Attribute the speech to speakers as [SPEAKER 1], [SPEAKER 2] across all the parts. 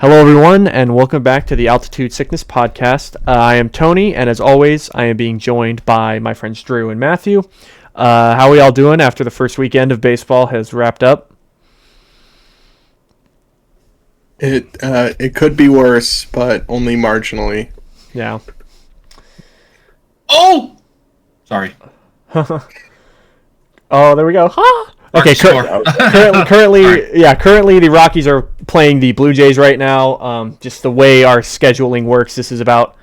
[SPEAKER 1] Hello, everyone, and welcome back to the Altitude Sickness Podcast. I am Tony, and as always, I am being joined by my friends Drew and Matthew. How are we all doing after the first weekend of baseball has wrapped up?
[SPEAKER 2] It could be worse, but only marginally.
[SPEAKER 1] Yeah.
[SPEAKER 3] Oh! Sorry.
[SPEAKER 1] Oh, there we go. Okay, currently the Rockies are playing the Blue Jays right now. Just the way our scheduling works, this is about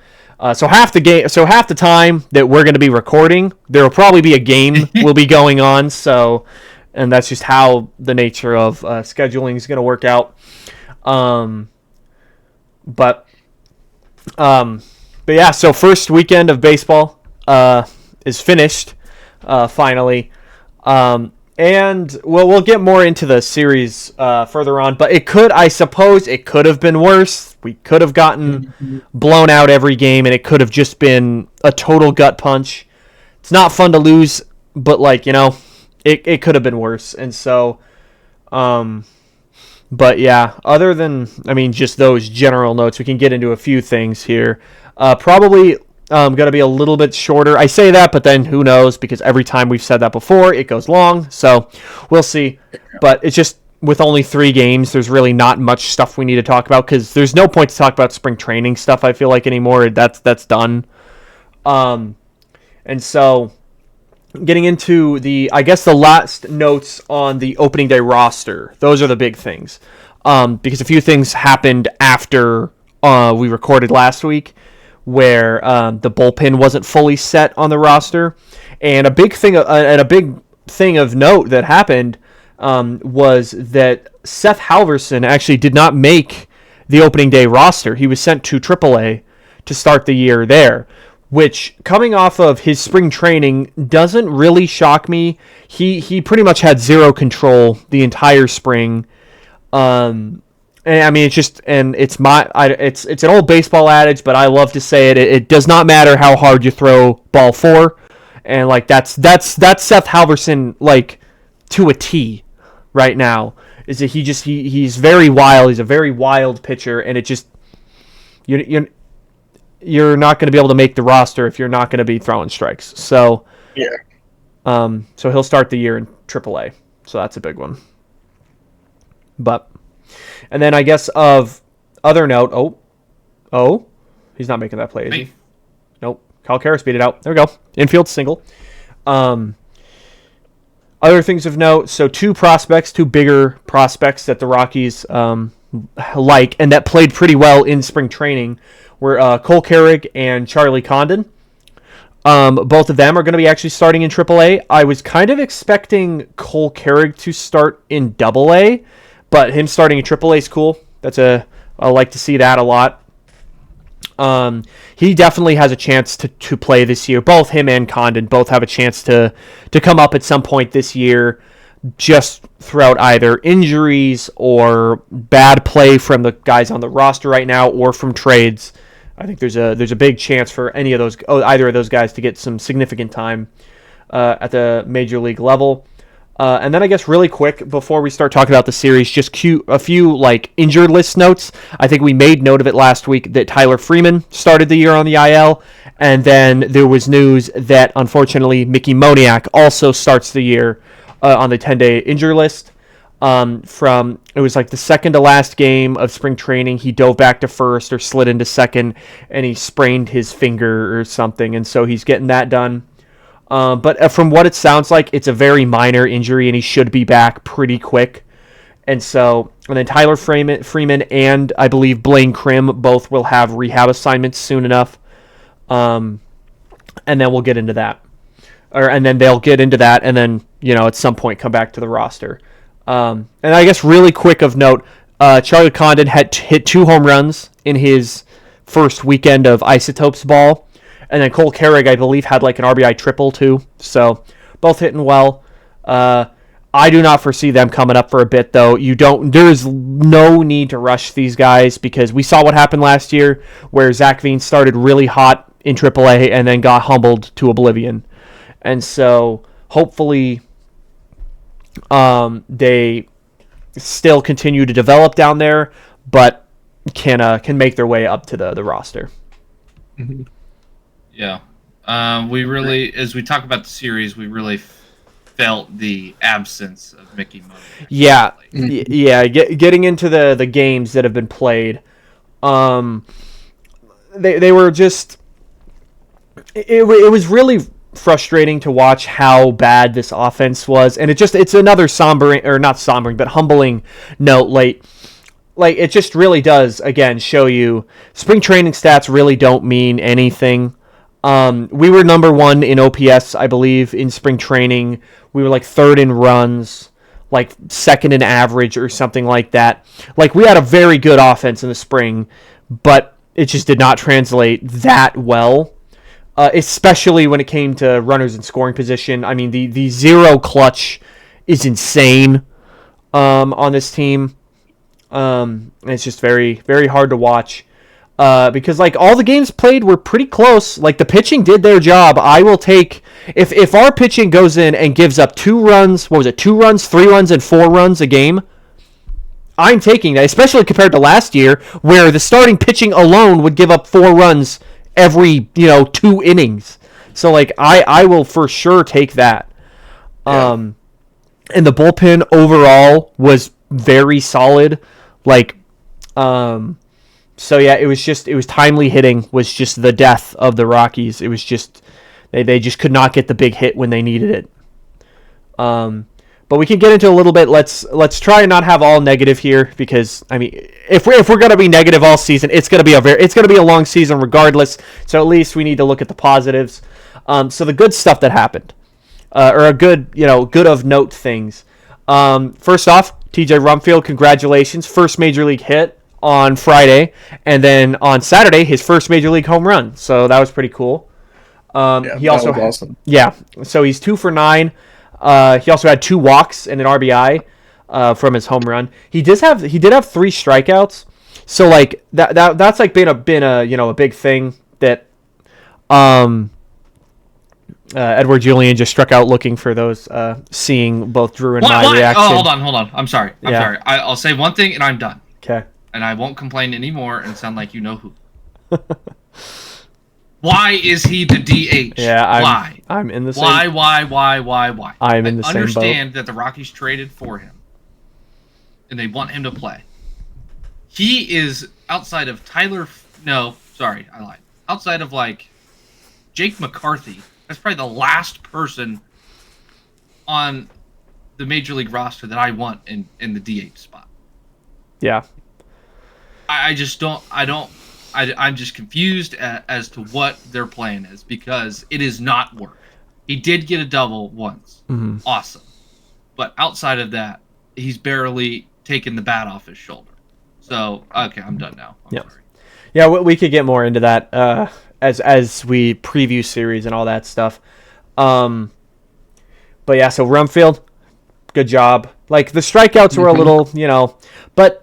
[SPEAKER 1] so half the time that we're going to be recording, there will probably be a game will be going on. So, and that's just how the nature of scheduling is going to work out. But yeah. So first weekend of baseball is finished finally. And we'll get more into the series further on, but I suppose it could have been worse. We could have gotten blown out every game, and it could have just been a total gut punch. It's not fun to lose, but it could have been worse. And so, but yeah, other than just those general notes, we can get into a few things here. Probably. Going to be a little bit shorter. I say that, but then who knows? Because every time we've said that before, it goes long. So we'll see. But it's just with only 3 games, there's really not much stuff we need to talk about because there's no point to talk about spring training stuff. I feel like anymore. That's done. And so getting into the last notes on the opening day roster. Those are the big things. Because a few things happened after we recorded last week, where the bullpen wasn't fully set on the roster, and a big thing of note that happened was that Seth Halverson actually did not make the opening day roster. He was sent to AAA to start the year there, which, coming off of his spring training, doesn't really shock me. He pretty much had zero control the entire spring. And it's an old baseball adage, but I love to say it. It does not matter how hard you throw ball 4, and that's Seth Halverson to a T right now. Is that he's very wild. He's a very wild pitcher, and it just you're not going to be able to make the roster if you're not going to be throwing strikes. So
[SPEAKER 2] yeah.
[SPEAKER 1] So he'll start the year in AAA. So that's a big one. But. And then I guess of other note, he's not making that play, is he? Nope. Kyle Karras beat it out. There we go. Infield single. Other things of note, so 2 bigger prospects that the Rockies like and that played pretty well in spring training were Cole Carrig and Charlie Condon. Both of them are going to be actually starting in AAA. I was kind of expecting Cole Carrig to start in AA, but him starting in AAA is cool. I like to see that a lot. He definitely has a chance to play this year. Both him and Condon both have a chance to come up at some point this year, just throughout either injuries or bad play from the guys on the roster right now, or from trades. I think there's a big chance for either of those guys to get some significant time at the major league level. And then I guess really quick before we start talking about the series, just a few injured list notes. I think we made note of it last week that Tyler Freeman started the year on the IL, and then there was news that unfortunately Mickey Moniak also starts the year on the 10-day injury list. It was the second to last game of spring training, he dove back to first or slid into second, and he sprained his finger or something, and so he's getting that done. But from what it sounds like, it's a very minor injury, and he should be back pretty quick. And then Tyler Freeman and I believe Blaine Krim both will have rehab assignments soon enough. And then we'll get into that. And then they'll get into that, and then, at some point come back to the roster. And I guess really quick of note, Charlie Condon had hit 2 home runs in his first weekend of Isotopes ball. And then Cole Carrig, I believe, had an RBI triple, too. So, both hitting well. I do not foresee them coming up for a bit, though. There's no need to rush these guys, because we saw what happened last year, where Zach Veen started really hot in AAA and then got humbled to oblivion. And so, hopefully, they still continue to develop down there, but can make their way up to the roster.
[SPEAKER 2] Mhm.
[SPEAKER 3] Yeah. We really, as we talk about the series, we really felt the absence of Mickey Mouse.
[SPEAKER 1] Yeah, yeah. Getting into the games that have been played, they were just. It was really frustrating to watch how bad this offense was, and it's another sombering, or not sombering, but humbling note. Like it just really does again show you spring training stats really don't mean anything. We were number 1 in OPS, I believe, in spring training. We were like 3rd in runs, like 2nd in average or something like that. Like we had a very good offense in the spring, but it just did not translate that well. Especially when it came to runners in scoring position. I mean, the zero clutch is insane on this team. It's just very, very hard to watch because like all the games played were pretty close. Like the pitching did their job. I will take if our pitching goes in and gives up 2 runs. What was it? 2 runs, 3 runs, and 4 runs a game. I'm taking that, especially compared to last year, where the starting pitching alone would give up 4 runs every 2 innings. So like I will for sure take that.
[SPEAKER 2] Yeah.
[SPEAKER 1] And the bullpen overall was very solid. Like so yeah, it was timely hitting was just the death of the Rockies. It was just they just could not get the big hit when they needed it. But we can get into a little bit. Let's try and not have all negative here because I mean, if we're gonna be negative all season, it's gonna be a long season regardless. So at least we need to look at the positives. So the good stuff that happened, or a good good of note things. First off, TJ Rumfield, congratulations, first major league hit on Friday, and then on Saturday his first major league home run. So that was pretty cool. He also
[SPEAKER 2] that was awesome.
[SPEAKER 1] Yeah, so he's 2 for 9. He also had 2 walks and an RBI from his home run. He did have 3 strikeouts. So like that's like been a big thing that Edward Julian just struck out looking for those seeing both Drew and my reaction.
[SPEAKER 3] Oh, hold on. I'm sorry. I'll say one thing and I'm done.
[SPEAKER 1] Okay.
[SPEAKER 3] And I won't complain anymore and sound like you know who. Why is he the DH?
[SPEAKER 1] Yeah,
[SPEAKER 3] why?
[SPEAKER 1] I'm in the same.
[SPEAKER 3] Why?
[SPEAKER 1] I'm in the same boat.
[SPEAKER 3] I understand that the Rockies traded for him, and they want him to play. He is outside of Tyler. No, sorry, I lied. Outside of like Jake McCarthy, that's probably the last person on the major league roster that I want in the DH spot.
[SPEAKER 1] Yeah.
[SPEAKER 3] I just don't. I'm just confused as to what their plan is because it is not work. He did get a double once.
[SPEAKER 1] Mm-hmm. Awesome.
[SPEAKER 3] But outside of that, he's barely taken the bat off his shoulder. So, okay, I'm done now. I'm sorry.
[SPEAKER 1] Yeah, we could get more into that as we preview series and all that stuff. But yeah, so Rumfield, good job. Like, the strikeouts were a little, but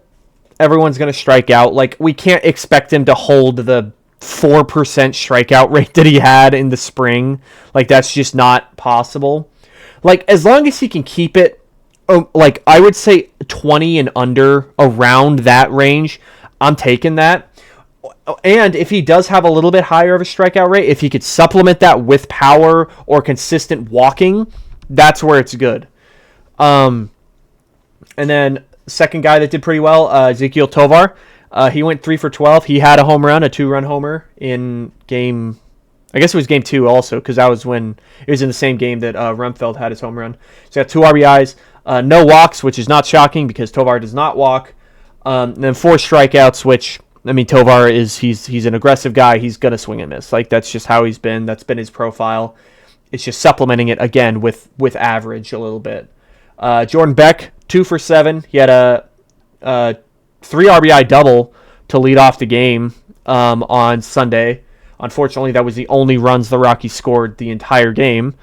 [SPEAKER 1] everyone's going to strike out. Like, we can't expect him to hold the 4% strikeout rate that he had in the spring. Like, that's just not possible. Like, as long as he can keep it, like, I would say 20 and under, around that range, I'm taking that. And if he does have a little bit higher of a strikeout rate, if he could supplement that with power or consistent walking, that's where it's good. And then second guy that did pretty well, Ezekiel Tovar. He went 3 for 12. He had a home run, a 2-run homer in game. I guess it was game 2 also, because that was when it was in the same game that Rumfeld had his home run. So he got 2 RBIs, no walks, which is not shocking because Tovar does not walk. And then 4 strikeouts, which I mean, Tovar he's an aggressive guy. He's gonna swing and miss. Like that's just how he's been. That's been his profile. It's just supplementing it again with average a little bit. Jordan Beck, 2 for 7. He had a 3 RBI double to lead off the game on Sunday. Unfortunately, that was the only runs the Rockies scored the entire game.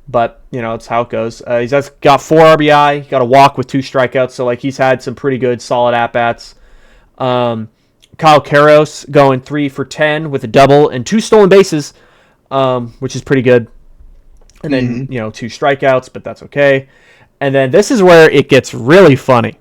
[SPEAKER 1] But, it's how it goes. He's got 4 RBI. He got a walk with 2 strikeouts. So, he's had some pretty good, solid at-bats. Kyle Karros going 3 for 10 with a double and 2 stolen bases, which is pretty good. And then, 2 strikeouts, but that's okay. And then this is where it gets really funny.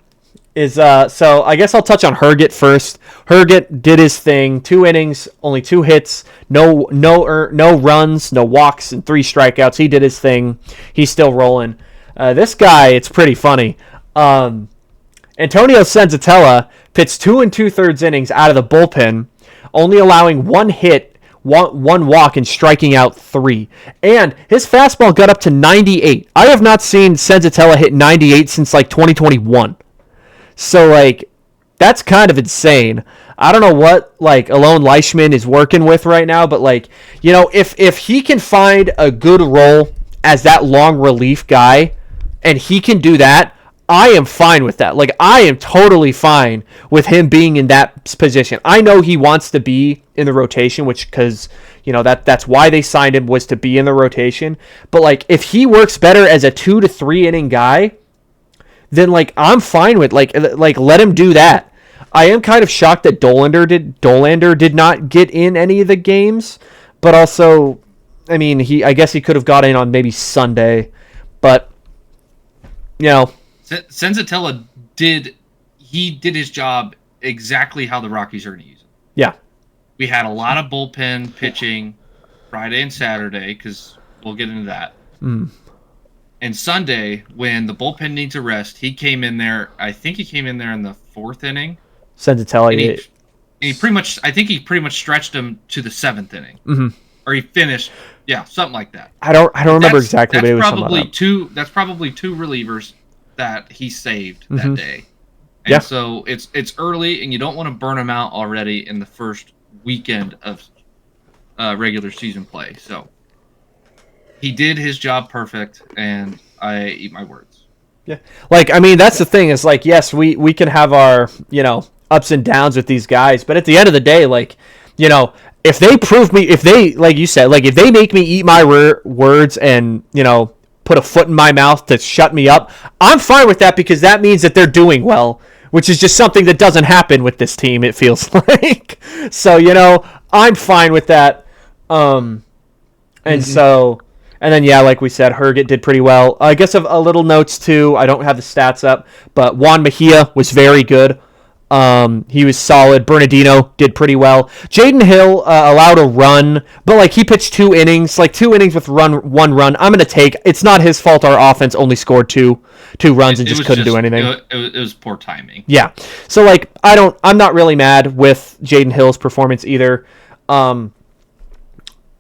[SPEAKER 1] So I guess I'll touch on Herget first. Herget did his thing. 2 innings, only 2 hits, no runs, no walks, and 3 strikeouts. He did his thing. He's still rolling. This guy, it's pretty funny. Antonio Senzatella pitched 2 2/3 innings out of the bullpen, only allowing 1 hit, one walk, and striking out 3. And his fastball got up to 98. I have not seen Senzatella hit 98 since like 2021. So, like, that's kind of insane. I don't know what, like, Alon Leishman is working with right now, but, like, you know, if he can find a good role as that long relief guy, and he can do that, I am fine with that. Like, I am totally fine with him being in that position. I know he wants to be in the rotation, because, you know, that's why they signed him, was to be in the rotation. But, like, if he works better as a 2 to 3 inning guy, then, like, I'm fine with, like let him do that. I am kind of shocked that Dolander did not get in any of the games, but also, I mean, I guess he could have got in on maybe Sunday, but, you know.
[SPEAKER 3] Senzatella did his job exactly how the Rockies are going to use him.
[SPEAKER 1] Yeah.
[SPEAKER 3] We had a lot of bullpen pitching Friday and Saturday, because we'll get into that. And Sunday, when the bullpen needs a rest, he came in there. I think he came in there in the 4th inning.
[SPEAKER 1] Senzatella.
[SPEAKER 3] He pretty much. I think he pretty much stretched him to the 7th inning, or he finished. Yeah, something like that.
[SPEAKER 1] I don't remember exactly, but it was
[SPEAKER 3] probably two. That's probably 2 relievers that he saved that day. And so it's early, and you don't want to burn him out already in the first weekend of regular season play. So he did his job perfect, and I eat my words.
[SPEAKER 1] Yeah. Like, I mean, that's the thing, is, like, yes, we can have our, you know, ups and downs with these guys, but at the end of the day, like, you know, if they, like you said, like, if they make me eat my words and, you know, put a foot in my mouth to shut me up, I'm fine with that, because that means that they're doing well, which is just something that doesn't happen with this team, it feels like. So, you know, I'm fine with that. So, and then, yeah, like we said, Herget did pretty well. I guess a little notes, too. I don't have the stats up, but Juan Mejia was very good. He was solid. Bernardino did pretty well. Jaden Hill allowed a run, but, like, he pitched 2 innings. Like, 2 innings with 1 run. I'm going to take. It's not his fault our offense only scored two runs and just couldn't do anything.
[SPEAKER 3] It was poor timing.
[SPEAKER 1] Yeah. So, like, I'm not really mad with Jaden Hill's performance either.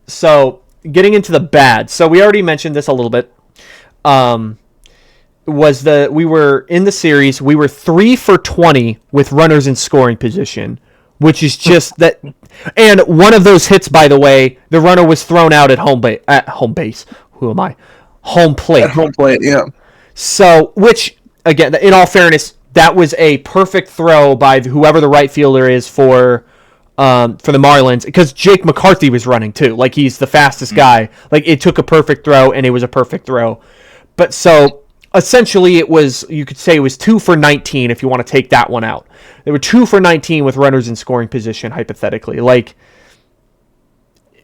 [SPEAKER 1] So, getting into the bad. So, we already mentioned this a little bit. We were in the series, we were 3 for 20 with runners in scoring position, which is just that. And one of those hits, by the way, the runner was thrown out at home base. Who am I? Home plate.
[SPEAKER 2] At home plate, yeah.
[SPEAKER 1] So, which, again, in all fairness, that was a perfect throw by whoever the right fielder is for the Marlins, because Jake McCarthy was running too. Like, he's the fastest guy. Like, it took a perfect throw, and it was a perfect throw. But so, essentially, you could say it was 2 for 19 if you want to take that one out. They were 2 for 19 with runners in scoring position, hypothetically. Like,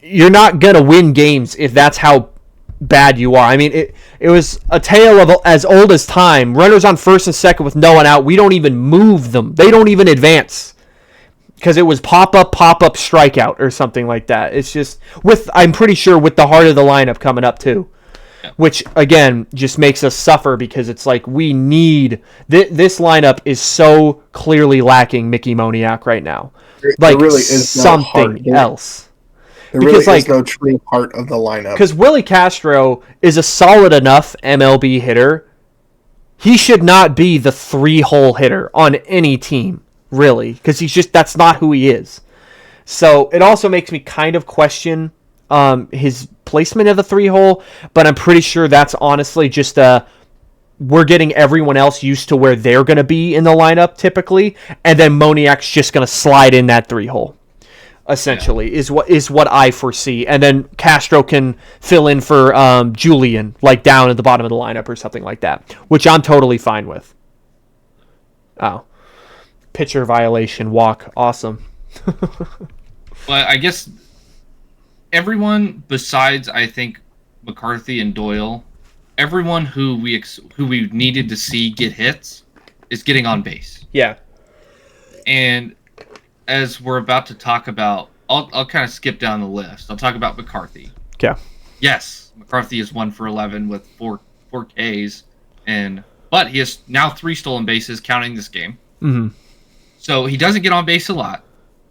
[SPEAKER 1] you're not going to win games if that's how bad you are. I mean, it was a tale of as old as time. Runners on first and second with no one out. We don't even move them. They don't even advance. Because it was pop-up, strikeout or something like that. It's just, I'm pretty sure with the heart of the lineup coming up too. Which, again, just makes us suffer, because it's like we need... This lineup is so clearly lacking Mickey Moniak right now. Like, there really is something else.
[SPEAKER 2] There really is no true heart of the lineup.
[SPEAKER 1] Because Willie Castro is a solid enough MLB hitter. He should not be the 3-hole hitter on any team, really. Because that's not who he is. So it also makes me kind of question his placement of the 3-hole, but I'm pretty sure that's honestly just we're getting everyone else used to where they're going to be in the lineup typically, and then Moniak's just going to slide in that 3-hole. Essentially, is what I foresee, and then Castro can fill in for Julian, like down at the bottom of the lineup or something like that, which I'm totally fine with. Oh, pitcher violation, walk, awesome.
[SPEAKER 3] But I guess everyone besides, I think, McCarthy and Doyle, everyone who we needed to see get hits is getting on base.
[SPEAKER 1] Yeah.
[SPEAKER 3] And as we're about to talk about, I'll kind of skip down the list. I'll talk about McCarthy.
[SPEAKER 1] Yeah.
[SPEAKER 3] Yes, McCarthy is 1 for 11 with four Ks, but he has now 3 stolen bases, counting this game.
[SPEAKER 1] Mm-hmm.
[SPEAKER 3] So he doesn't get on base a lot,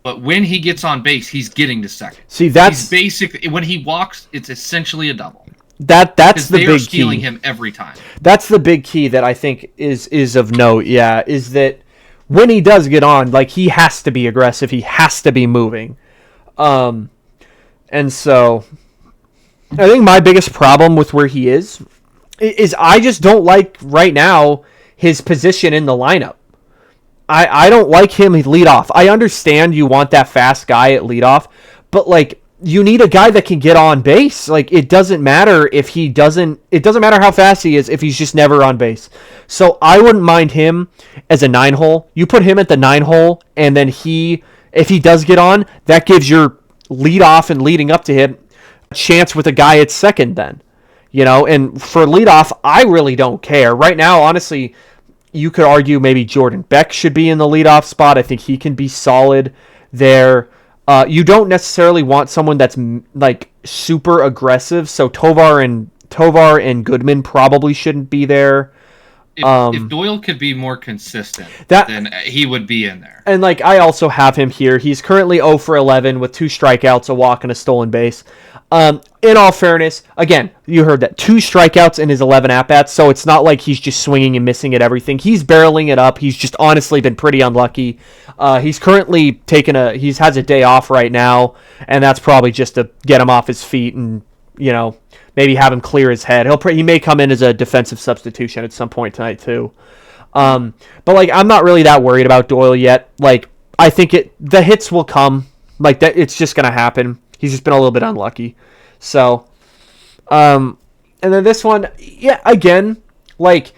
[SPEAKER 3] but when he gets on base, he's getting to second.
[SPEAKER 1] See, that's
[SPEAKER 3] he's basically when he walks, it's essentially a double.
[SPEAKER 1] That's the big key.
[SPEAKER 3] They're stealing him every time.
[SPEAKER 1] That's the big key that I think is of note. Yeah, is that when he does get on, like, he has to be aggressive. He has to be moving. And so I think my biggest problem with where he is I just don't like right now his position in the lineup. I don't like him lead off. I understand you want that fast guy at leadoff, but like you need a guy that can get on base. Like it doesn't matter if he doesn't. It doesn't matter how fast he is if he's just never on base. So I wouldn't mind him as a 9-hole. You put him at the 9-hole, and then if he does get on, that gives your leadoff and leading up to him a chance with a guy at second. Then, and for leadoff, I really don't care right now. Honestly, you could argue maybe Jordan Beck should be in the leadoff spot. I think he can be solid there. You don't necessarily want someone that's like super aggressive. So Tovar and Goodman probably shouldn't be there.
[SPEAKER 3] If Doyle could be more consistent, then he would be in there.
[SPEAKER 1] And like I also have him here. He's currently 0 for 11 with 2 strikeouts, a walk, and a stolen base. In all fairness, again, you heard that 2 strikeouts in his 11 at-bats, so it's not like he's just swinging and missing at everything. He's barreling it up. He's just honestly been pretty unlucky. He's currently he has a day off right now, and that's probably just to get him off his feet and, maybe have him clear his head. He may come in as a defensive substitution at some point tonight too. But like I'm not really that worried about Doyle yet. Like I think the hits will come. Like that, it's just gonna happen. He's just been a little bit unlucky. So, and then this one, yeah, again, like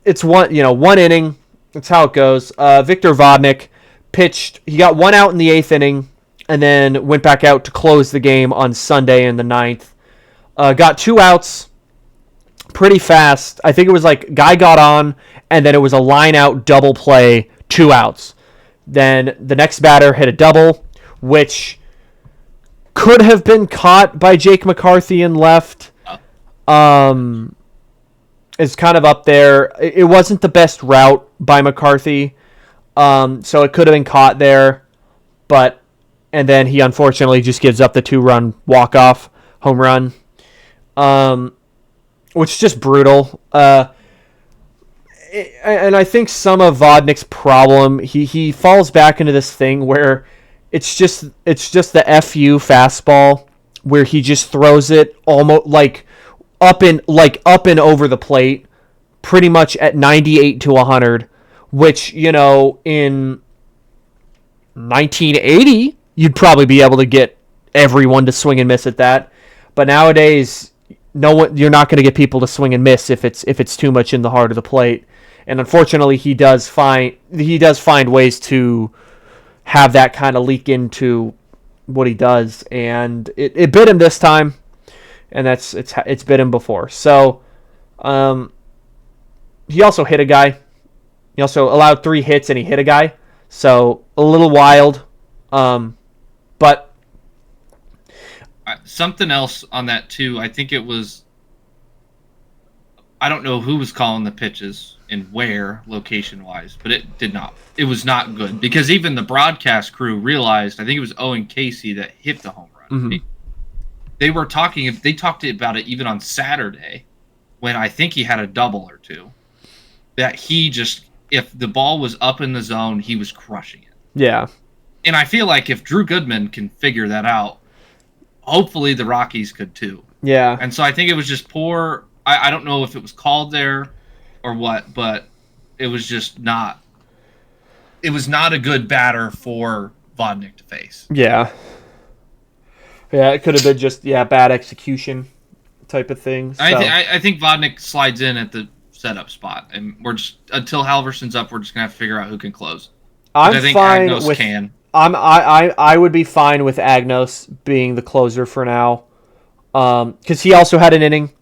[SPEAKER 1] it's one inning. That's how it goes. Victor Vodnik pitched. He got 1 out in the 8th inning, and then went back out to close the game on Sunday in the 9th. Got 2 outs pretty fast. I think it was like guy got on, and then it was a line out double play, 2 outs. Then the next batter hit a double, which could have been caught by Jake McCarthy and left. Is kind of up there. It wasn't the best route by McCarthy, so it could have been caught there. And then he unfortunately just gives up the 2-run walk-off home run, which is just brutal. And I think some of Vodnik's problem, he falls back into this thing where it's just the FU fastball where he just throws it almost like up and over the plate pretty much at 98 to 100, which, in 1980 you'd probably be able to get everyone to swing and miss at that. But nowadays you're not going to get people to swing and miss if it's too much in the heart of the plate. And unfortunately he does find ways to have that kind of leak into what he does, and it bit him this time, and it's bit him before. So, he also hit a guy. He also allowed 3 hits, and he hit a guy. So a little wild, but
[SPEAKER 3] something else on that too. I think it was. I don't know who was calling the pitches and where location-wise, but it was not good because even the broadcast crew realized, I think it was Owen Casey that hit the home run.
[SPEAKER 1] Mm-hmm.
[SPEAKER 3] They talked about it even on Saturday when I think he had a double or 2, that if the ball was up in the zone, he was crushing it.
[SPEAKER 1] Yeah.
[SPEAKER 3] And I feel like if Drew Goodman can figure that out, hopefully the Rockies could too.
[SPEAKER 1] Yeah.
[SPEAKER 3] And so I think it was just poor. I don't know if it was called there or what, but it was just not. It was not a good batter for Vodnik to face.
[SPEAKER 1] Yeah. Yeah, it could have been just bad execution type of thing. So.
[SPEAKER 3] I think Vodnik slides in at the setup spot, and we're just until Halverson's up, we're just gonna have to figure out who can close.
[SPEAKER 1] I think Agnos can. I would be fine with Agnos being the closer for now, because he also had an inning.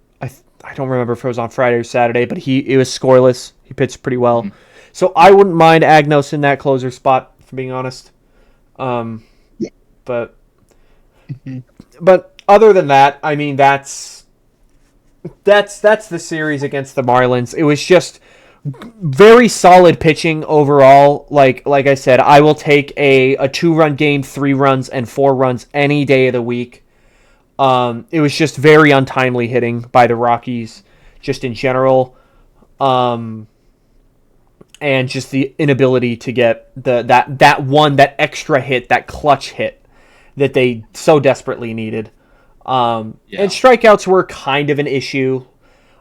[SPEAKER 1] I don't remember if it was on Friday or Saturday, but it was scoreless. He pitched pretty well. Mm-hmm. So I wouldn't mind Agnos in that closer spot, for being honest. Yeah. But other than that, I mean, that's the series against the Marlins. It was just very solid pitching overall. Like I said, I will take a 2-run game, 3 runs, and 4 runs any day of the week. It was just very untimely hitting by the Rockies, just in general. And just the inability to get that extra hit, that clutch hit that they so desperately needed. And strikeouts were kind of an issue.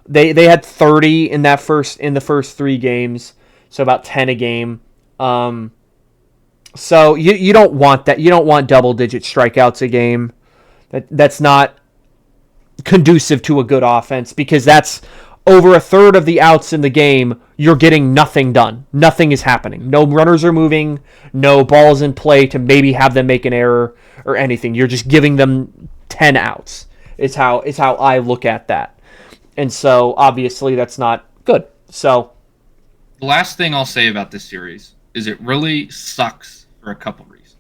[SPEAKER 1] They had 30 in the first 3 games, so about 10 a game. So you don't want that. You don't want double-digit strikeouts a game. That's not conducive to a good offense, because that's over a third of the outs in the game. You're getting nothing done. Nothing is happening. No runners are moving. No balls in play to maybe have them make an error or anything. You're just giving them 10 outs. Is how I look at that. And so obviously that's not good. So
[SPEAKER 3] the last thing I'll say about this series is it really sucks for a couple reasons.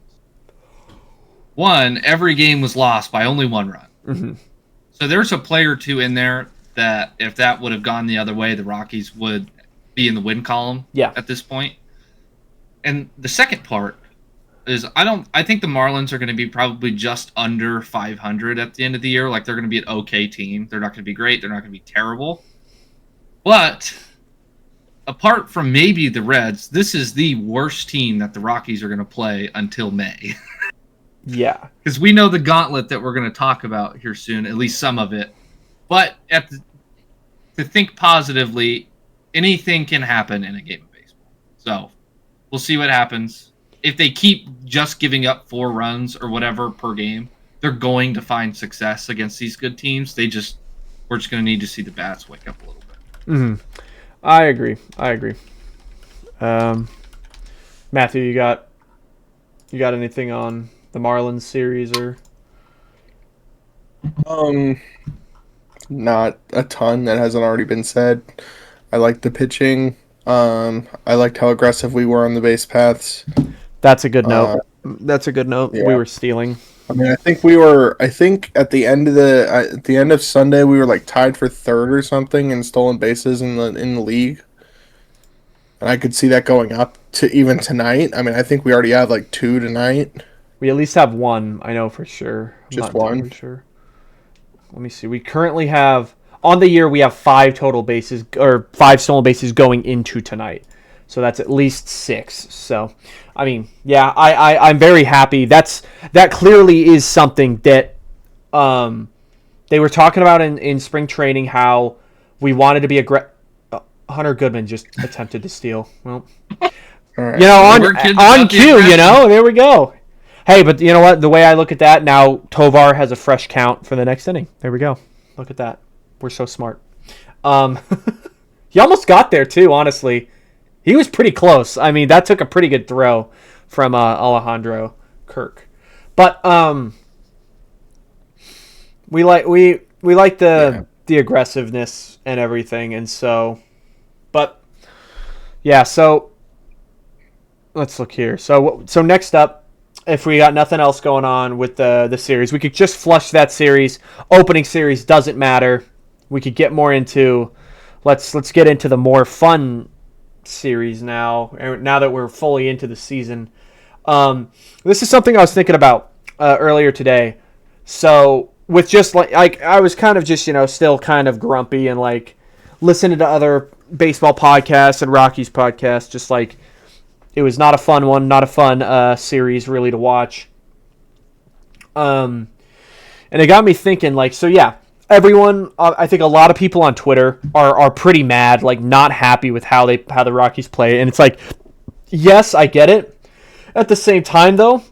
[SPEAKER 3] One, every game was lost by only 1 run.
[SPEAKER 1] Mm-hmm.
[SPEAKER 3] So there's a play or two in there that if that would have gone the other way, the Rockies would be in the win column at this point. And the second part is I think the Marlins are going to be probably just under 500 at the end of the year. Like, they're going to be an okay team. They're not going to be great. They're not going to be terrible. But apart from maybe the Reds, this is the worst team that the Rockies are going to play until May.
[SPEAKER 1] Yeah.
[SPEAKER 3] Because we know the gauntlet that we're going to talk about here soon, at least some of it. But to think positively, anything can happen in a game of baseball. So we'll see what happens. If they keep just giving up 4 runs or whatever per game, they're going to find success against these good teams. We're just going to need to see the bats wake up a little bit.
[SPEAKER 1] Mm-hmm. I agree. Matthew, you got anything on the Marlins series or?
[SPEAKER 2] Not a ton that hasn't already been said. I liked the pitching. I liked how aggressive we were on the base paths.
[SPEAKER 1] That's a good note. Yeah. We were stealing.
[SPEAKER 2] I mean, I think at the end of Sunday we were like tied for 3rd or something in stolen bases in the league. And I could see that going up to even tonight. I mean, I think we already have like 2 tonight.
[SPEAKER 1] We at least have 1, I know for sure.
[SPEAKER 2] Just 1?
[SPEAKER 1] Sure. Let me see. We currently have, on the year, we have 5 total bases, or 5 stolen bases going into tonight. So that's at least 6. So, I mean, yeah, I'm very happy. That clearly is something that they were talking about in spring training, how we wanted to be Hunter Goodman just attempted to steal. Well, right. On cue, there we go. Hey, but you know what? The way I look at that, now Tovar has a fresh count for the next inning. There we go. Look at that. We're so smart. He almost got there, too, honestly. He was pretty close. I mean, that took a pretty good throw from Alejandro Kirk. But we like the aggressiveness and everything, and so. But yeah, so let's look here. So next up, if we got nothing else going on with the series, we could just flush that series. Opening series doesn't matter. We could get more into. Let's get into the more fun series now that we're fully into the season. This is something I was thinking about earlier today. So with just like I was kind of just still kind of grumpy and like listening to other baseball podcasts and Rockies podcasts, just like it was not a fun series really to watch. And it got me thinking, like, so yeah, everyone, I think a lot of people on Twitter are pretty mad, like not happy with how the Rockies play. And it's like, yes, I get it. At the same time, though,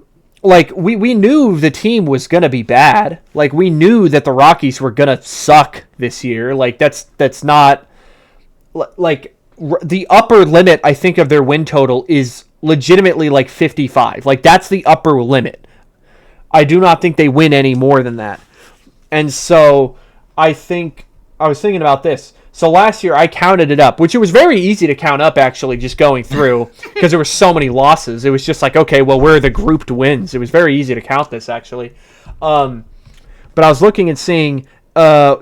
[SPEAKER 1] like we knew the team was going to be bad. Like we knew that the Rockies were going to suck this year. Like that's not like the upper limit, I think, of their win total is legitimately like 55. Like that's the upper limit. I do not think they win any more than that. And so I was thinking about this. So last year I counted it up, which it was very easy to count up actually, just going through because there were so many losses. It was just like, okay, well, where are the grouped wins? It was very easy to count this actually. But I was looking and seeing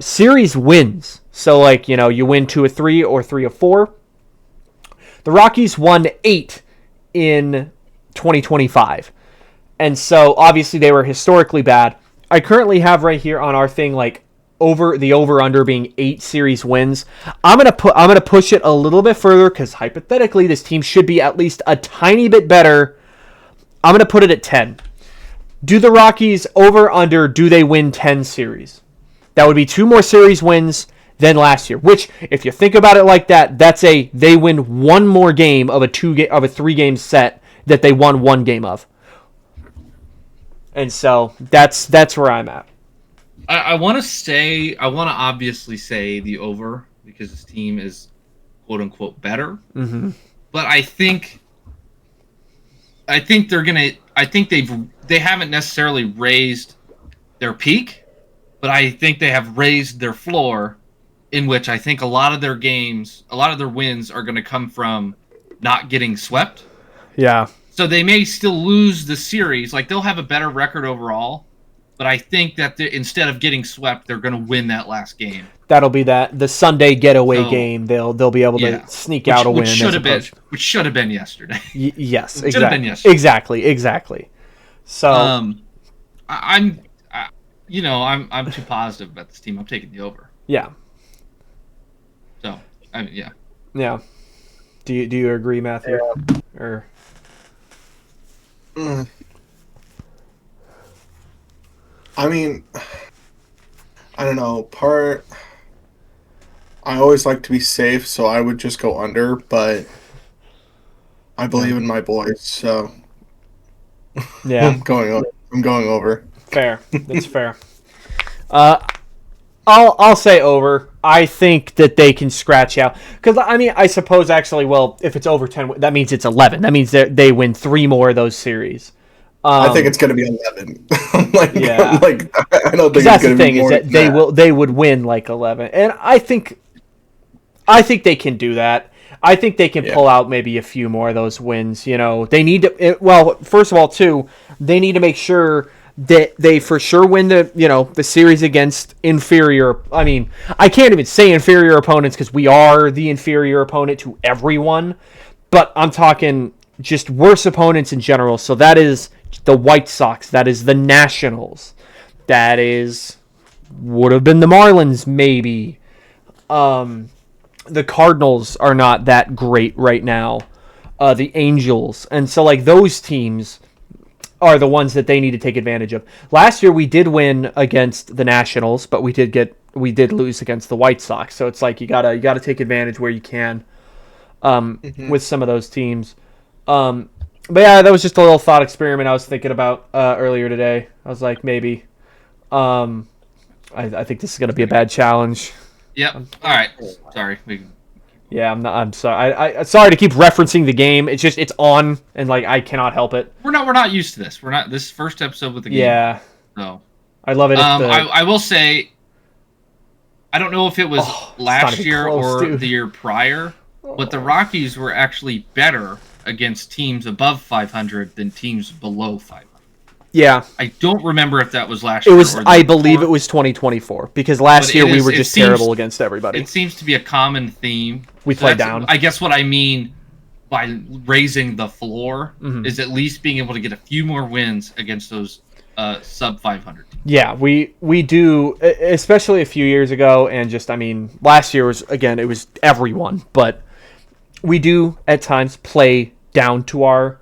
[SPEAKER 1] series wins. So like, you win 2 of 3 or 3 of 4. The Rockies won 8 in 2025. And so obviously they were historically bad. I currently have right here on our thing like over under being 8 series wins. I'm gonna push it a little bit further because hypothetically this team should be at least a tiny bit better. I'm gonna put it at 10. Do the Rockies over under? Do they win 10 series? That would be 2 more series wins than last year. Which, if you think about it like that, they win 1 more game of a 3-game set that they won 1 game of. And so that's where I'm at.
[SPEAKER 3] I want to obviously say the over because this team is quote unquote better.
[SPEAKER 1] Mm-hmm.
[SPEAKER 3] But I think they haven't necessarily raised their peak, but I think they have raised their floor, in which I think a lot of their wins are going to come from not getting swept.
[SPEAKER 1] Yeah.
[SPEAKER 3] So they may still lose the series. Like, they'll have a better record overall, but I think that instead of getting swept, they're going to win that last game.
[SPEAKER 1] That'll be the Sunday getaway game. They'll be able to sneak out a win.
[SPEAKER 3] Which should have been yesterday.
[SPEAKER 1] Yes, exactly.
[SPEAKER 3] Should have been yesterday.
[SPEAKER 1] Exactly. So
[SPEAKER 3] I'm too positive about this team. I'm taking the over.
[SPEAKER 1] Yeah.
[SPEAKER 3] So yeah.
[SPEAKER 1] Yeah. Do you agree, Matthew?
[SPEAKER 2] Yeah.
[SPEAKER 1] Or
[SPEAKER 2] I mean, I don't know. I always like to be safe, so I would just go under, but I believe in my boys, so
[SPEAKER 1] yeah,
[SPEAKER 2] I'm going over.
[SPEAKER 1] Fair. That's fair. I'll say over. I think that they can scratch out because I suppose actually, well, if it's over 10, that means it's 11. That means they win 3 more of those series.
[SPEAKER 2] I think it's going to be 11.
[SPEAKER 1] Yeah.
[SPEAKER 2] I don't think
[SPEAKER 1] that's
[SPEAKER 2] it's
[SPEAKER 1] the
[SPEAKER 2] going to
[SPEAKER 1] thing
[SPEAKER 2] be more
[SPEAKER 1] is that
[SPEAKER 2] than
[SPEAKER 1] they would win like 11, and I think they can do that. I think they can pull out maybe a few more of those wins. They need to. Well, first of all, too, they need to make sure that they for sure win the series against inferior. I mean, I can't even say inferior opponents because we are the inferior opponent to everyone, but I'm talking just worse opponents in general. So that is the White Sox. That is the Nationals. That would have been the Marlins maybe. The Cardinals are not that great right now. The Angels. And so like those teams are the ones that they need to take advantage of. Last year we did win against the Nationals, but we did lose against the White Sox. So it's like you gotta take advantage where you can with some of those teams. But yeah, that was just a little thought experiment I was thinking about earlier today. I was like, maybe. I think this is gonna be a bad challenge.
[SPEAKER 3] Yep. All right. Sorry.
[SPEAKER 1] Yeah, I'm sorry. I'm sorry to keep referencing the game. It's just it's on, and like I cannot help it.
[SPEAKER 3] We're not used to this. This first episode with the game.
[SPEAKER 1] Yeah.
[SPEAKER 3] So
[SPEAKER 1] I love it.
[SPEAKER 3] I will say, I don't know if it was last year
[SPEAKER 1] close,
[SPEAKER 3] or the year prior, but the Rockies were actually better against teams above 500 than teams below 500.
[SPEAKER 1] Yeah.
[SPEAKER 3] I don't remember if that was last year.
[SPEAKER 1] It was. I believe it was 2024 because last year we were just terrible against everybody.
[SPEAKER 3] It seems to be a common theme.
[SPEAKER 1] We played down.
[SPEAKER 3] I guess what I mean by raising the floor is at least being able to get a few more wins against those sub 500 teams.
[SPEAKER 1] Yeah, we do, especially a few years ago, and just last year was it was everyone, but we do at times play down to our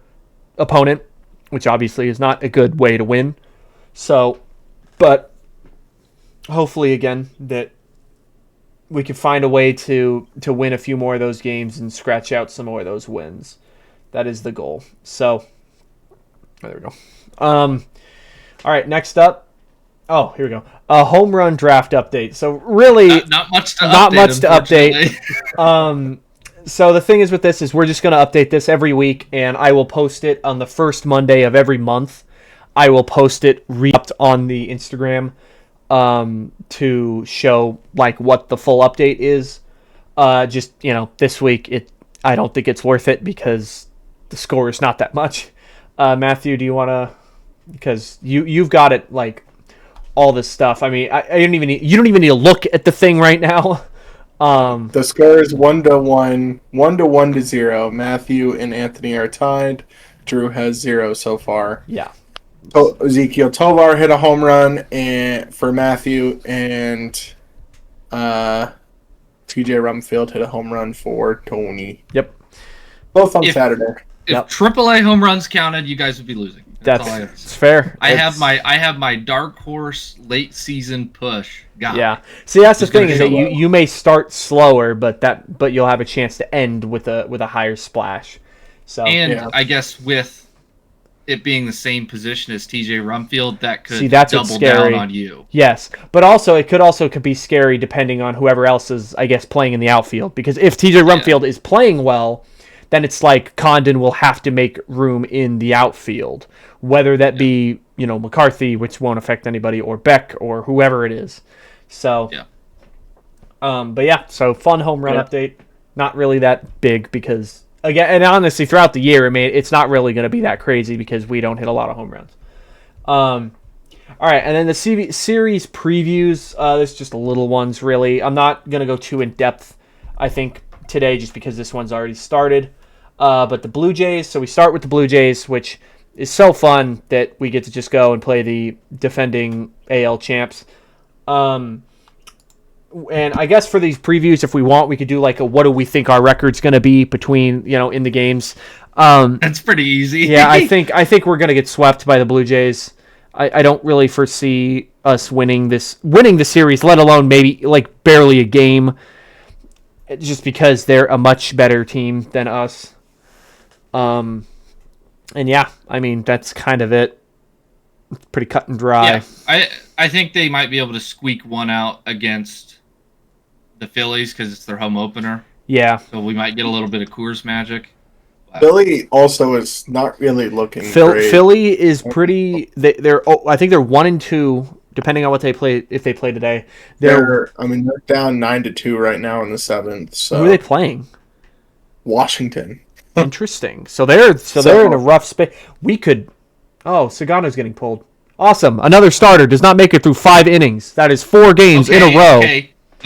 [SPEAKER 1] opponent, which obviously is not a good way to win. So, but hopefully again that we can find a way to win a few more of those games and scratch out some more of those wins. That is the goal. So, there we go. All right, next up. Oh, here we go. A home run draft update. So really,
[SPEAKER 3] not much to update.
[SPEAKER 1] So the thing is with this is we're just going to update this every week, and I will post it on the first Monday of every month. I will post it re-upped on the Instagram to show like what the full update is. Just this week I don't think it's worth it because the score is not that much. Matthew, do you want to? Because you've got it like all this stuff. I mean, you don't even need to look at the thing right now.
[SPEAKER 2] The score is 1-1, 1-1-0. Matthew and Anthony are tied. Drew has 0 so far.
[SPEAKER 1] Yeah.
[SPEAKER 2] Ezekiel Tovar hit a home run for Matthew, and TJ Rumfield hit a home run for Tony.
[SPEAKER 1] Yep.
[SPEAKER 2] Both on Saturday.
[SPEAKER 3] If AAA home runs counted, you guys would be losing. That's all I have to say.
[SPEAKER 1] It's fair.
[SPEAKER 3] I have my dark horse late season push.
[SPEAKER 1] Yeah. See, that's the thing is that you may start slower, but you'll have a chance to end with a higher splash. So
[SPEAKER 3] I guess with it being the same position as TJ Rumfield, that could double down on you.
[SPEAKER 1] Yes, but also it could be scary depending on whoever else is, I guess, playing in the outfield. Because if TJ Rumfield is playing well, then it's like Condon will have to make room in the outfield, whether that be McCarthy, which won't affect anybody, or Beck, or whoever it is. So so fun home run update. Not really that big because. Again, and honestly, throughout the year, I mean, it's not really going to be that crazy because we don't hit a lot of home runs. All right, and then the series previews, there's just little ones, really. I'm not going to go too in-depth, I think, today just because this one's already started. But the Blue Jays, so we start with the Blue Jays, which is so fun that we get to just go and play the defending AL champs. And I guess for these previews, if we want, we could do like a what do we think our record's going to be between, in the games.
[SPEAKER 3] That's pretty easy.
[SPEAKER 1] Yeah, I think we're going to get swept by the Blue Jays. I don't really foresee us winning the series, let alone maybe like barely a game, just because they're a much better team than us. And yeah, I mean, that's kind of it. It's pretty cut and dry.
[SPEAKER 3] Yeah, I think they might be able to squeak one out against the Phillies because it's their home opener.
[SPEAKER 1] Yeah.
[SPEAKER 3] So we might get a little bit of Coors magic.
[SPEAKER 2] Philly also is not really looking great.
[SPEAKER 1] Philly is pretty. I think they're 1-2, depending on what they play. If they play today,
[SPEAKER 2] they're down 9-2 right now in the 7th. So
[SPEAKER 1] who are they playing?
[SPEAKER 2] Washington.
[SPEAKER 1] Interesting. So they're in a rough space. We could. Oh, Sagano's getting pulled. Awesome. Another starter does not make it through 5 innings. That is 4 games in a row.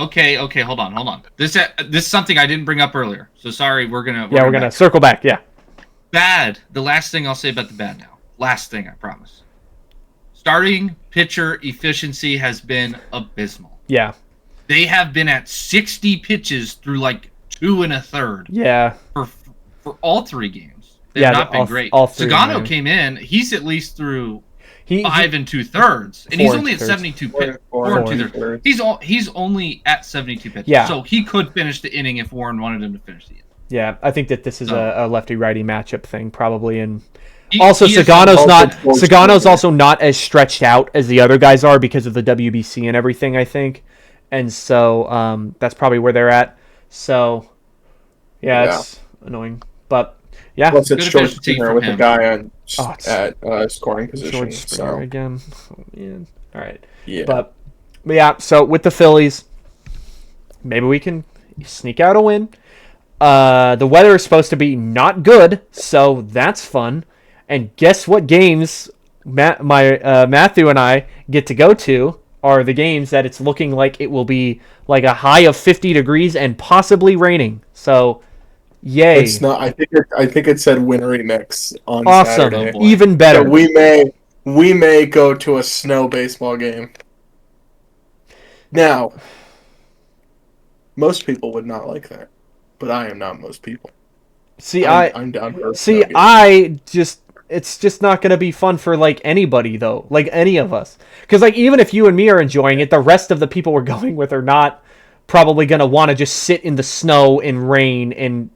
[SPEAKER 3] Okay. Hold on. This is something I didn't bring up earlier. So sorry. We're gonna
[SPEAKER 1] circle back. Yeah.
[SPEAKER 3] Bad. The last thing I'll say about the bad now. Last thing, I promise. Starting pitcher efficiency has been abysmal.
[SPEAKER 1] Yeah.
[SPEAKER 3] They have been at 60 pitches through like 2 1/3.
[SPEAKER 1] Yeah.
[SPEAKER 3] For all 3 games. They've not been great. Sagano came in. He's at least through 5 2/3, and he's only at 72 pitches. 4 2/3. He's only at 72 pitches.
[SPEAKER 1] Yeah.
[SPEAKER 3] So he could finish the inning if Warren wanted him to finish the inning.
[SPEAKER 1] Yeah, I think that this is a lefty-righty matchup thing probably, and also Sagano's also not as stretched out as the other guys are because of the WBC and everything, I think, and so that's probably where they're at. So it's annoying, but. Yeah,
[SPEAKER 2] plus it's George Springer with the guy at scoring position.
[SPEAKER 1] George Springer again. Oh, man. All right.
[SPEAKER 2] Yeah.
[SPEAKER 1] But yeah, so with the Phillies, maybe we can sneak out a win. The weather is supposed to be not good, so that's fun. And guess what games Matthew and I get to go to are the games that it's looking like it will be like a high of 50 degrees and possibly raining. So yay!
[SPEAKER 2] It's not. I think it said wintry mix on
[SPEAKER 1] awesome.
[SPEAKER 2] Saturday.
[SPEAKER 1] Even better.
[SPEAKER 2] So we may go to a snow baseball game. Now, most people would not like that, but I am not most people. I'm down for it's just not going to be fun for like anybody though, like any of us, because like even if you and me are enjoying it, the rest of the people we're going with are not probably going to want to just sit in the snow and rain and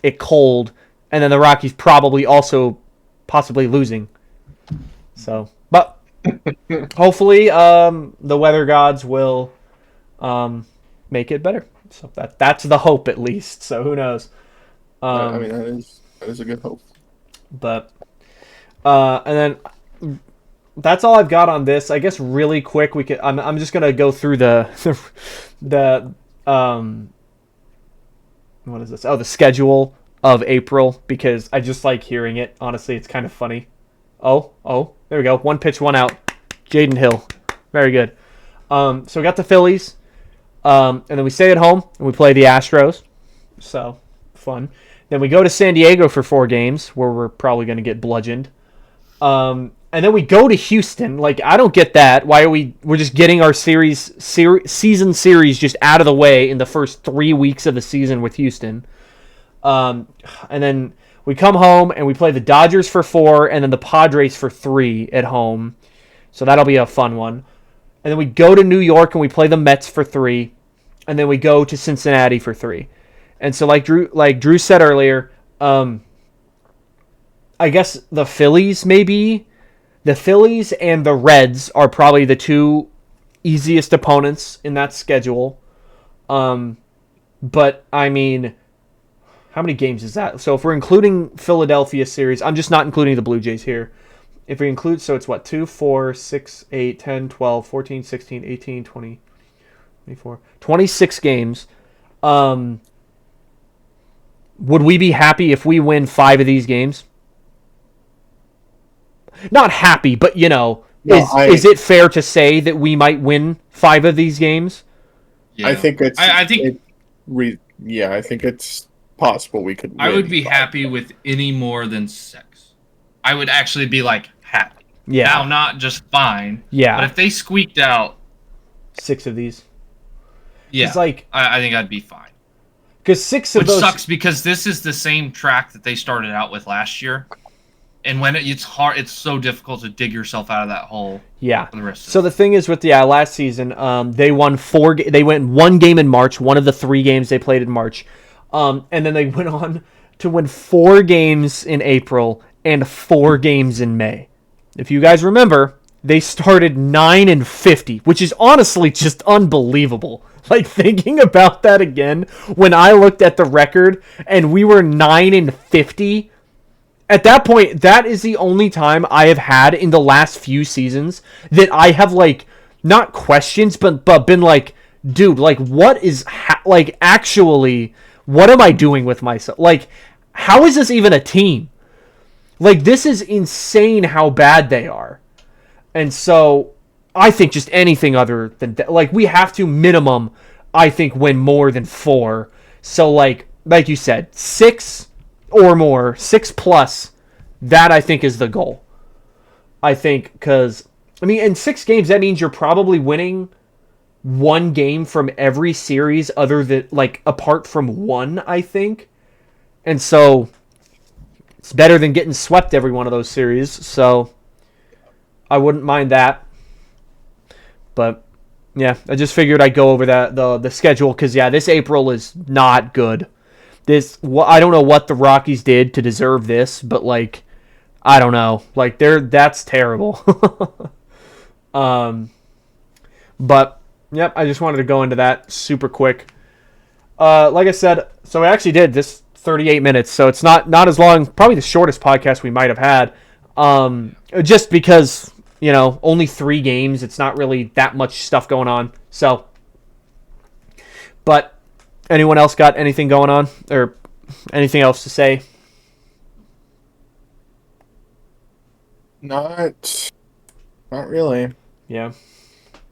[SPEAKER 2] it cold, and then the Rockies probably also possibly losing. So, but hopefully the weather gods will make it better. So that's the hope at least. So who knows? That is a good hope.
[SPEAKER 1] But and then that's all I've got on this. I guess really quick we could. I'm just gonna go through the what is this? Oh, the schedule of April, because I just like hearing it. Honestly, it's kind of funny. Oh, there we go. 1 pitch, 1 out. Jaden Hill. Very good. So we got the Phillies. And then we stay at home and we play the Astros. So, fun. Then we go to San Diego for 4 games, where we're probably going to get bludgeoned. And then we go to Houston. Like, I don't get that. Why are we're just getting our season series just out of the way in the first 3 weeks of the season with Houston. And then we come home and we play the Dodgers for 4 and then the Padres for 3 at home. So that'll be a fun one. And then we go to New York and we play the Mets for 3. And then we go to Cincinnati for 3. And so like Drew said earlier, I guess the Phillies maybe. The Phillies and the Reds are probably the 2 easiest opponents in that schedule. But, I mean, how many games is that? So if we're including Philadelphia series, I'm just not including the Blue Jays here. If we include, so it's what, 2, 4, 6, 8, 10, 12, 14, 16, 18, 20, 24, 26 games. Would we be happy if we win 5 of these games? Not happy, but, is it fair to say that we might win 5 of these games?
[SPEAKER 3] Yeah.
[SPEAKER 2] I think it's.
[SPEAKER 3] I think.
[SPEAKER 2] I think it's possible we could.
[SPEAKER 3] I would be
[SPEAKER 2] 5.
[SPEAKER 3] happy with any more than 6. I would actually be like happy.
[SPEAKER 1] Yeah.
[SPEAKER 3] Now, not just fine.
[SPEAKER 1] Yeah.
[SPEAKER 3] But if they squeaked out
[SPEAKER 1] 6 of these.
[SPEAKER 3] Yeah.
[SPEAKER 1] It's like,
[SPEAKER 3] I think I'd be fine.
[SPEAKER 1] Because 6 of
[SPEAKER 3] Which
[SPEAKER 1] those
[SPEAKER 3] sucks because this is the same track that they started out with last year. And when it's hard, it's so difficult to dig yourself out of that hole.
[SPEAKER 1] Yeah.
[SPEAKER 3] For the rest of
[SPEAKER 1] So the thing is with last season, they won 4. They went 1 game in March, one of the 3 games they played in March, and then they went on to win 4 games in April and 4 games in May. If you guys remember, they started 9-50, which is honestly just unbelievable. Like, thinking about that again, when I looked at the record and we were 9-50. At that point, that is the only time I have had in the last few seasons that I have, like, not questions, but been like, dude, like, what is, actually, what am I doing with myself? Like, how is this even a team? Like, this is insane how bad they are. And so, I think just anything other than that, like, we have to minimum, I think, win more than 4. So, like you said, 6 or more, 6 plus, that I think is the goal. I think, because, I mean, in 6 games, that means you're probably winning 1 game from every series other than, like, apart from 1, I think. And so, it's better than getting swept every one of those series, so I wouldn't mind that. But, yeah, I just figured I'd go over the schedule, because, yeah, this April is not good. I don't know what the Rockies did to deserve this, but, like, I don't know. Like, that's terrible. But, yep, I just wanted to go into that super quick. Like I said, so I actually did this 38 minutes, so it's not as long, probably the shortest podcast we might have had. Just because, only 3 games, it's not really that much stuff going on. So, but anyone else got anything going on or anything else to say?
[SPEAKER 2] Not really.
[SPEAKER 1] Yeah.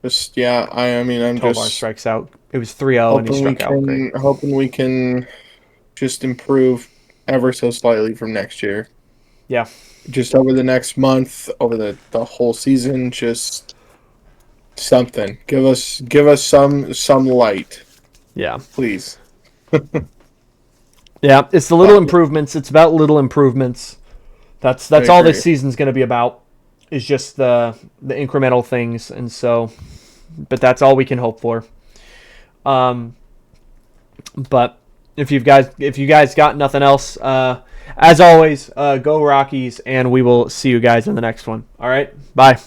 [SPEAKER 2] Just I mean, I'm
[SPEAKER 1] Tovar
[SPEAKER 2] just
[SPEAKER 1] strikes out. It was 3-0 and he struck out. Great.
[SPEAKER 2] Hoping we can just improve ever so slightly from next year.
[SPEAKER 1] Yeah.
[SPEAKER 2] Just over the next month, over the whole season, just something. Give us some light.
[SPEAKER 1] Yeah.
[SPEAKER 2] Please.
[SPEAKER 1] Yeah, it's the little improvements. It's about little improvements. That's all this season's going to be about. Is just the incremental things, and so, but that's all we can hope for. But if you guys got nothing else, as always, go Rockies, and we will see you guys in the next one. All right, bye.